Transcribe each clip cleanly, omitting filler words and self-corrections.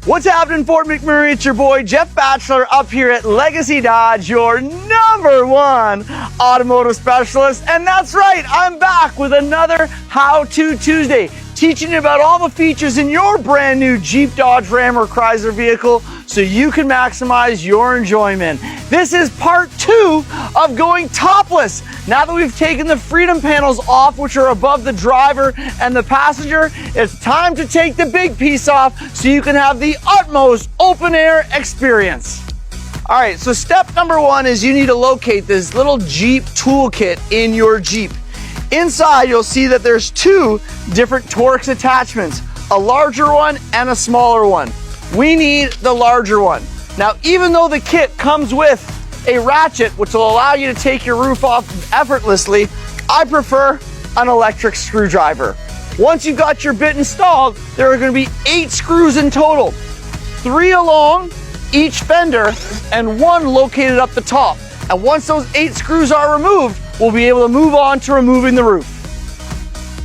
What's happening, Fort McMurray? It's your boy Jeff Batchelor up here at Legacy Dodge, your #1 automotive specialist. And that's right, I'm back with another How-To-Tuesday, teaching you about all the features in your brand new Jeep, Dodge, Ram, or Chrysler vehicle so you can maximize your enjoyment. This is part 2 of going topless. Now that we've taken the freedom panels off, which are above the driver and the passenger, it's time to take the big piece off so you can have the utmost open air experience. All right, so step number 1 is you need to locate this little Jeep toolkit in your Jeep. Inside, you'll see that there's 2 different Torx attachments, a larger one and a smaller one. We need the larger one. Now, even though the kit comes with a ratchet, which will allow you to take your roof off effortlessly, I prefer an electric screwdriver. Once you've got your bit installed, there are going to be 8 screws in total, 3 along each fender and 1 located up the top. And once those 8 screws are removed, we'll be able to move on to removing the roof.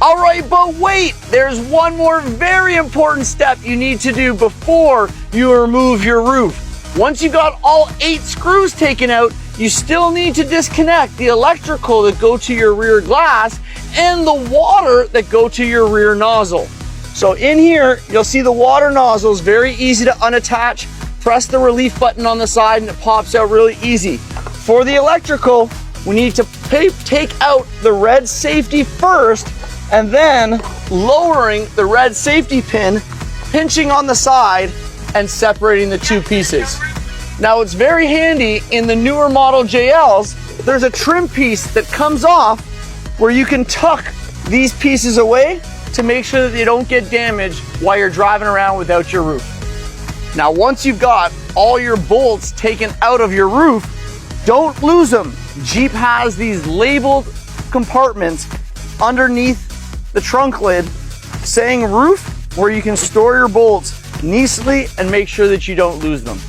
All right, but wait, there's one more very important step you need to do before you remove your roof. Once you got all 8 screws taken out, you still need to disconnect the electrical that go to your rear glass and the water that go to your rear nozzle. So in here, you'll see the water nozzle is very easy to unattach. Press the relief button on the side and it pops out really easy. For the electrical, we need to take out the red safety first and then lowering the red safety pin, pinching on the side and separating the 2 pieces. Now it's very handy in the newer model JLs, there's a trim piece that comes off where you can tuck these pieces away to make sure that they don't get damaged while you're driving around without your roof. Now once you've got all your bolts taken out of your roof, don't lose them. Jeep has these labeled compartments underneath the trunk lid saying roof, where you can store your bolts neatly and make sure that you don't lose them.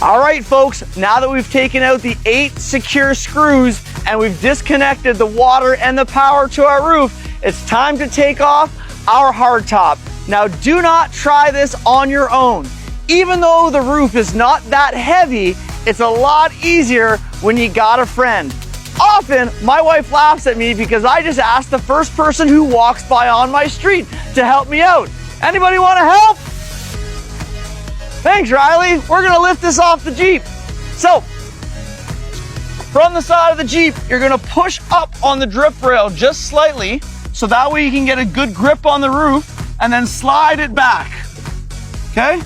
All right, folks, now that we've taken out the 8 secure screws and we've disconnected the water and the power to our roof, it's time to take off our hardtop. Now, do not try this on your own. Even though the roof is not that heavy, it's a lot easier when you got a friend. Often, my wife laughs at me because I just ask the first person who walks by on my street to help me out. Anybody want to help? Thanks, Riley. We're gonna lift this off the Jeep. So, from the side of the Jeep, you're gonna push up on the drip rail just slightly, so that way you can get a good grip on the roof, and then slide it back, okay?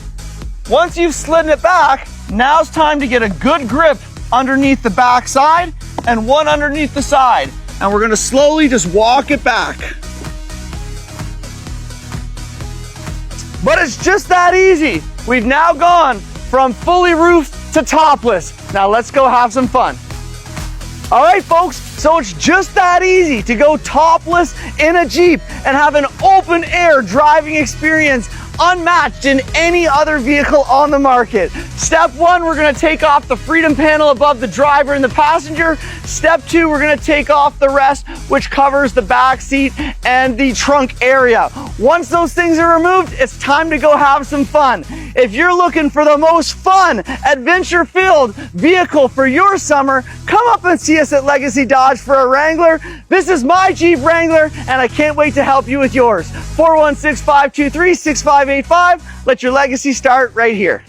Once you've slidden it back, now it's time to get a good grip underneath the back side and one underneath the side. And we're gonna slowly just walk it back. But it's just that easy. We've now gone from fully roofed to topless. Now let's go have some fun. All right, folks, so it's just that easy to go topless in a Jeep and have an open air driving experience unmatched in any other vehicle on the market. Step 1, we're gonna take off the freedom panel above the driver and the passenger. Step 2, we're gonna take off the rest, which covers the back seat and the trunk area. Once those things are removed, it's time to go have some fun. If you're looking for the most fun, adventure-filled vehicle for your summer, come up and see us at Legacy Dodge for a Wrangler. This is my Jeep Wrangler, and I can't wait to help you with yours. 416-523-6585. Let your legacy start right here.